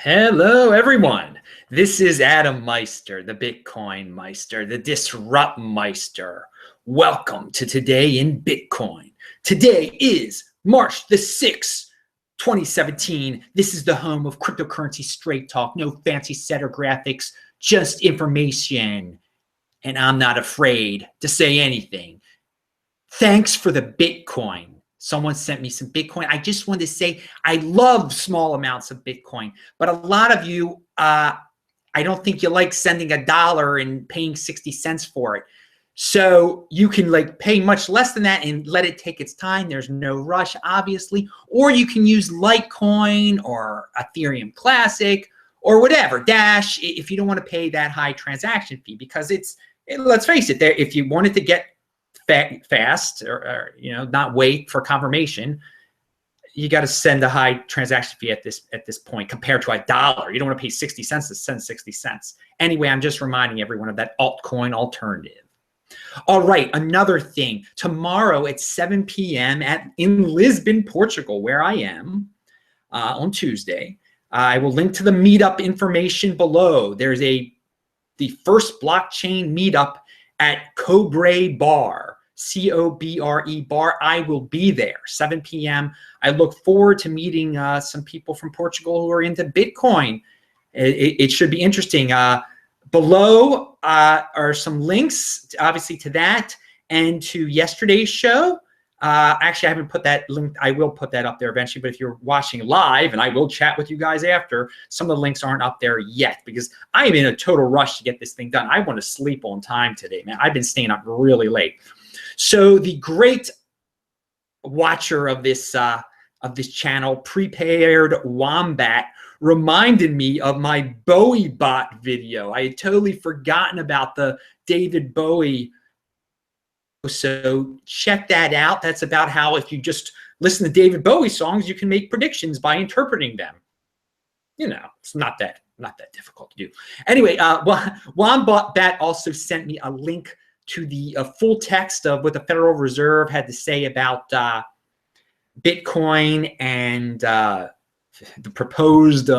Hello, everyone. This is Adam Meister, the Bitcoin Meister, the Disrupt Meister. Welcome to Today in Bitcoin. Today is March the 6th, 2017. This is the home of cryptocurrency straight talk. No fancy setter graphics, just information. And I'm not afraid to say anything. Thanks for the Bitcoin. Someone sent me some Bitcoin. I just wanted to say I love small amounts of Bitcoin, but a lot of you, I don't think you like sending $1 and paying 60 cents for it. So you can pay much less than that and let it take its time. There's no rush, obviously. Or you can use Litecoin or Ethereum Classic or whatever, Dash, if you don't want to pay that high transaction fee, because let's face it, if you wanted to get fast or not wait for confirmation, you got to send a high transaction fee at this point compared to $1. You don't want to pay 60 cents to send 60 cents. Anyway, I'm just reminding everyone of that altcoin alternative. All right, another thing. Tomorrow at 7 p.m. in Lisbon, Portugal, where I am, on Tuesday, I will link to the meetup information below. There's the first blockchain meetup at Cobre Bar. COBRE bar. I will be there, 7 p.m. I look forward to meeting some people from Portugal who are into Bitcoin. It should be interesting. Below are some links, obviously, to that and to yesterday's show. Actually, I haven't put that link. I will put that up there eventually. But if you're watching live, and I will chat with you guys after, some of the links aren't up there yet because I am in a total rush to get this thing done. I want to sleep on time today, man. I've been staying up really late. So the great watcher of this channel, Prepared Wombat, reminded me of my Bowie bot video. I had totally forgotten about the David Bowie. So check that out. That's about how if you just listen to David Bowie songs, you can make predictions by interpreting them. It's not that difficult to do. Anyway, Wombat also sent me a link to the full text of what the Federal Reserve had to say about Bitcoin and the proposed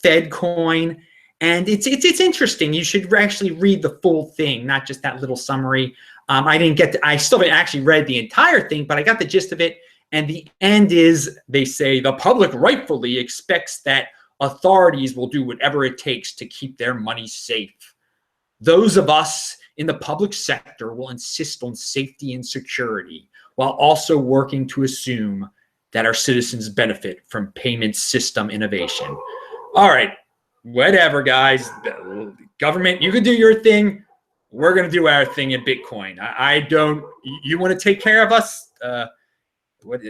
Fed coin. And it's interesting. You should actually read the full thing, not just that little summary. I still haven't actually read the entire thing, but I got the gist of it. And the end is, they say, the public rightfully expects that authorities will do whatever it takes to keep their money safe. Those of us in the public sector will insist on safety and security while also working to assume that our citizens benefit from payment system innovation. All right, whatever, guys. Government, you can do your thing. We're going to do our thing in Bitcoin. You want to take care of us?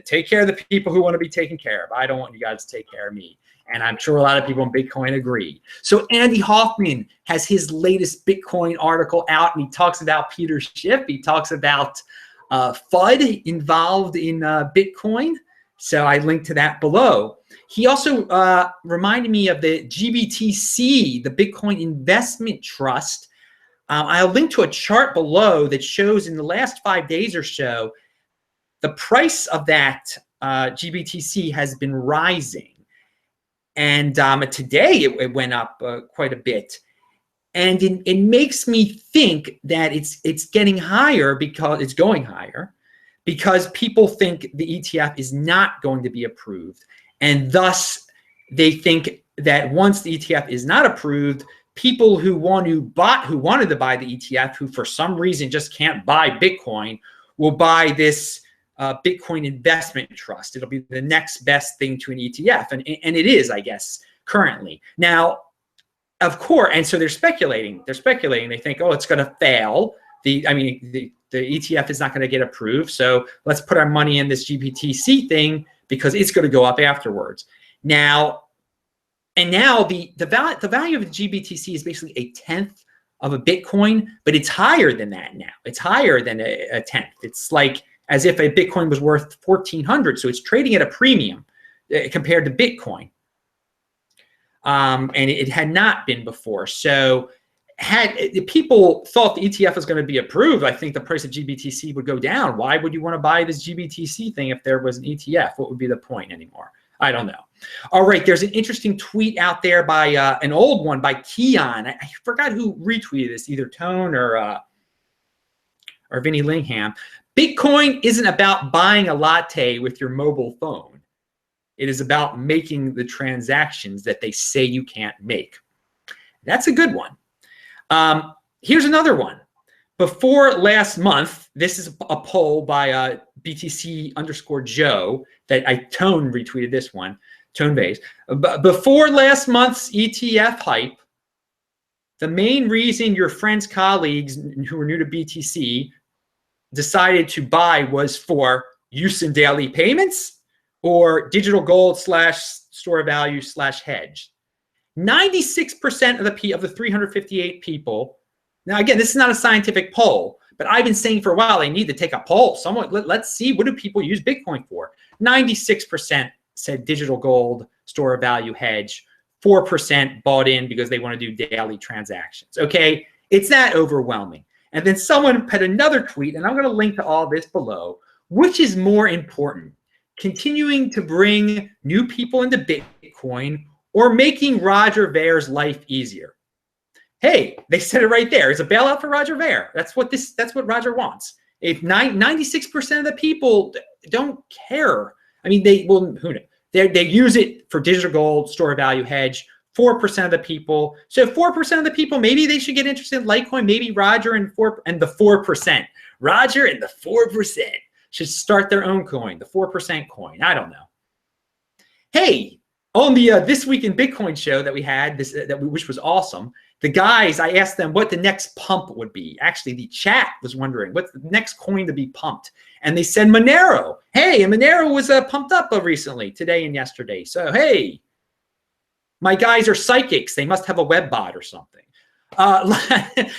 Take care of the people who want to be taken care of. I don't want you guys to take care of me. And I'm sure a lot of people in Bitcoin agree. So Andy Hoffman has his latest Bitcoin article out, and he talks about Peter Schiff. He talks about FUD involved in Bitcoin. So I linked to that below. He also reminded me of the GBTC, the Bitcoin Investment Trust. I'll link to a chart below that shows in the last 5 days or so, the price of that GBTC has been rising. And today it went up quite a bit. And it makes me think that it's getting higher because it's going higher because people think the ETF is not going to be approved. And thus they think that once the ETF is not approved, people who wanted to buy the ETF, who for some reason just can't buy Bitcoin, will buy this Bitcoin investment trust. It'll be the next best thing to an ETF. And it is, I guess, currently. Now, of course, and so they're speculating. They think, oh, it's going to fail. The ETF is not going to get approved. So let's put our money in this GBTC thing because it's going to go up afterwards. Now the value of the GBTC is basically a tenth of a Bitcoin, but it's higher than that now. It's higher than a tenth. It's like as if a Bitcoin was worth 1,400. So it's trading at a premium compared to Bitcoin. And it had not been before. So had people thought the ETF was going to be approved, I think the price of GBTC would go down. Why would you want to buy this GBTC thing if there was an ETF? What would be the point anymore? I don't know. All right, there's an interesting tweet out there by an old one by Keon. I forgot who retweeted this, either Tone or Vinny Lingham. Bitcoin isn't about buying a latte with your mobile phone. It is about making the transactions that they say you can't make. That's a good one. Here's another one. Before last month, this is a poll by BTC_Joe that Tone retweeted this one, Tone Base. Before last month's ETF hype, the main reason your friends, colleagues who are new to BTC decided to buy was for use in daily payments or digital gold / store of value / hedge. 96% of the 358 people. Now, again, this is not a scientific poll, but I've been saying for a while, they need to take a poll. Let's see, what do people use Bitcoin for? 96% said digital gold, store of value, hedge. 4% bought in because they want to do daily transactions. Okay, it's that overwhelming. And then someone put another tweet, and I'm going to link to all this below. Which is more important, continuing to bring new people into Bitcoin or making Roger Ver's life easier? Hey, they said it right there. It's a bailout for Roger Ver. That's what Roger wants. If 96% of the people don't care, I mean, who knows? They use it for digital gold, store of value, hedge. 4% of the people. So 4% of the people, maybe they should get interested in Litecoin. Maybe Roger and the 4%. Roger and the 4% should start their own coin, the 4% coin. I don't know. Hey, on the This Week in Bitcoin show that we had, which was awesome, the guys, I asked them what the next pump would be. Actually, the chat was wondering what's the next coin to be pumped. And they said Monero. Hey, and Monero was pumped up recently, today and yesterday. So, hey, my guys are psychics. They must have a web bot or something.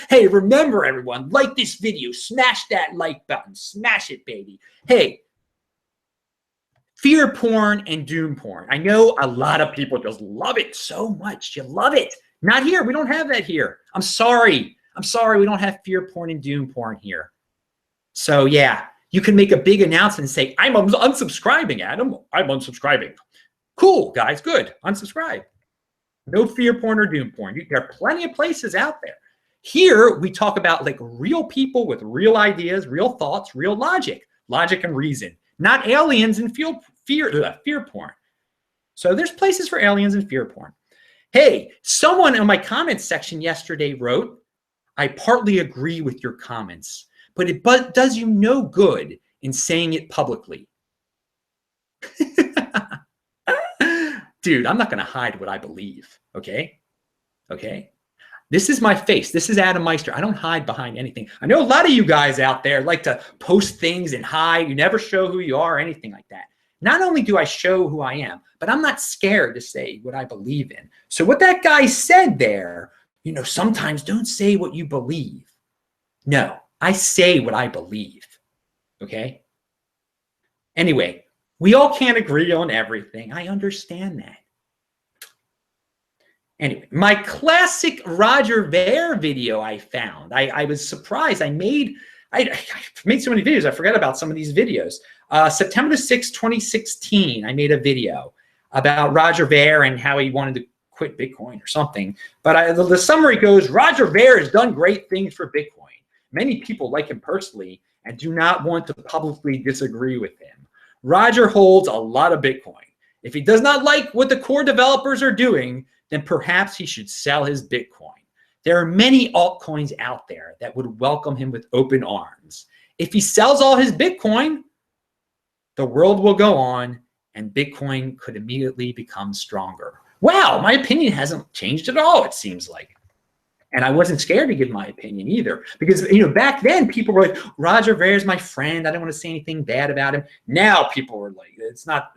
Hey, remember, everyone, like this video. Smash that like button. Smash it, baby. Hey, fear porn and doom porn. I know a lot of people just love it so much. You love it. Not here. We don't have that here. I'm sorry. We don't have fear porn and doom porn here. So, yeah, you can make a big announcement and say, I'm unsubscribing, Adam. I'm unsubscribing. Cool, guys. Good. Unsubscribe. No fear porn or doom porn. There are plenty of places out there. Here, we talk about like real people with real ideas, real thoughts, real logic and reason, not aliens and fear porn. So there's places for aliens and fear porn. Hey, someone in my comments section yesterday wrote, I partly agree with your comments, but it does you no good in saying it publicly. Dude, I'm not going to hide what I believe, okay? Okay? This is my face. This is Adam Meister. I don't hide behind anything. I know a lot of you guys out there like to post things and hide. You never show who you are or anything like that. Not only do I show who I am, but I'm not scared to say what I believe in. So what that guy said there, sometimes don't say what you believe. No, I say what I believe, okay? Anyway, we all can't agree on everything. I understand that. Anyway, my classic Roger Ver video I found. I was surprised. I made so many videos. I forgot about some of these videos. September 6, 2016, I made a video about Roger Ver and how he wanted to quit Bitcoin or something. But the summary goes, Roger Ver has done great things for Bitcoin. Many people like him personally and do not want to publicly disagree with him. Roger holds a lot of Bitcoin. If he does not like what the core developers are doing, then perhaps he should sell his Bitcoin. There are many altcoins out there that would welcome him with open arms. If he sells all his Bitcoin, the world will go on and Bitcoin could immediately become stronger. Wow, my opinion hasn't changed at all, it seems like. And I wasn't scared to give my opinion either. Because, back then people were like, Roger Ver is my friend. I don't want to say anything bad about him. Now people are like, it's not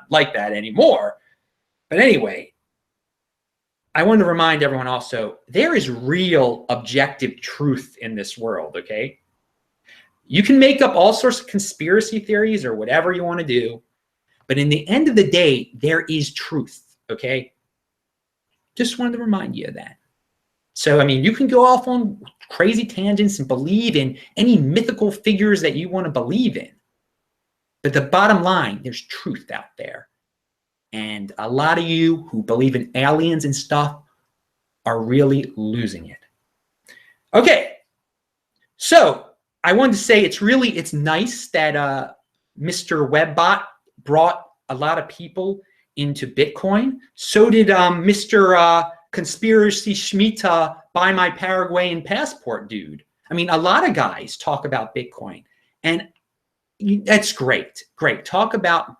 like that anymore. But anyway, I want to remind everyone also, there is real objective truth in this world, okay? You can make up all sorts of conspiracy theories or whatever you want to do. But in the end of the day, there is truth, okay? Just wanted to remind you of that. So, I mean, you can go off on crazy tangents and believe in any mythical figures that you want to believe in. But the bottom line, there's truth out there. And a lot of you who believe in aliens and stuff are really losing it. Okay, so I wanted to say it's nice that Mr. Webbot brought a lot of people into Bitcoin. So did Mr. Conspiracy Schmita buy my Paraguayan passport dude. I mean, a lot of guys talk about Bitcoin, and that's great. Great. Talk about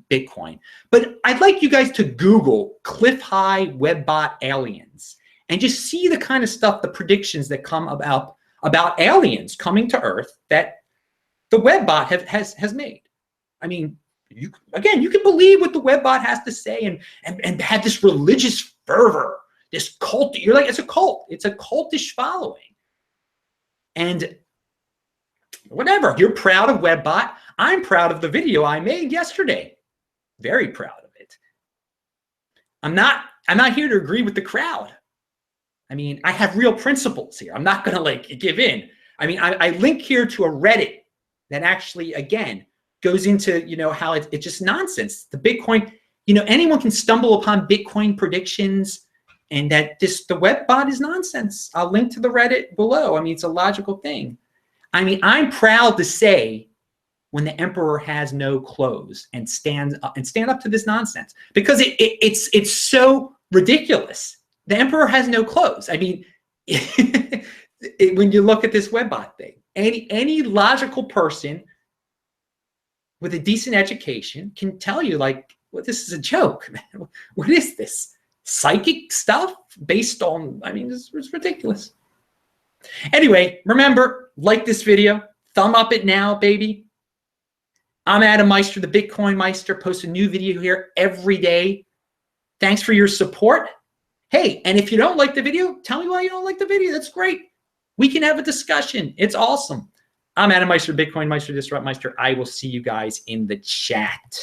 Bitcoin. But I'd like you guys to Google Cliff High Webbot aliens and just see the kind of stuff, the predictions that come about aliens coming to Earth that the Webbot has made. I mean, you can believe what the Webbot has to say and have this religious fervor, this cult. You're like, it's a cult. It's a cultish following. And whatever, you're proud of Webbot. I'm proud of the video I made yesterday. Very proud of it. I'm not here to agree with the crowd. I mean, I have real principles here. I'm not going to like give in. I mean, I link here to a Reddit that actually, again, goes into, how it's just nonsense. The Bitcoin, anyone can stumble upon Bitcoin predictions, and that the Webbot is nonsense. I'll link to the Reddit below. I mean, it's a logical thing. I mean, I'm proud to say when the emperor has no clothes and stand up to this nonsense, because it's so ridiculous. The emperor has no clothes. I mean, when you look at this Webbot thing, any logical person with a decent education can tell you, like, well, this is a joke, man. What is this? Psychic stuff based on, I mean, it's ridiculous. Anyway, remember, like this video, thumb up it now, baby. I'm Adam Meister, the BitcoinMeister, post a new video here every day. Thanks for your support. Hey, and if you don't like the video, tell me why you don't like the video. That's great. We can have a discussion. It's awesome. I'm Adam Meister, BitcoinMeister, Disrupt Meister. I will see you guys in the chat.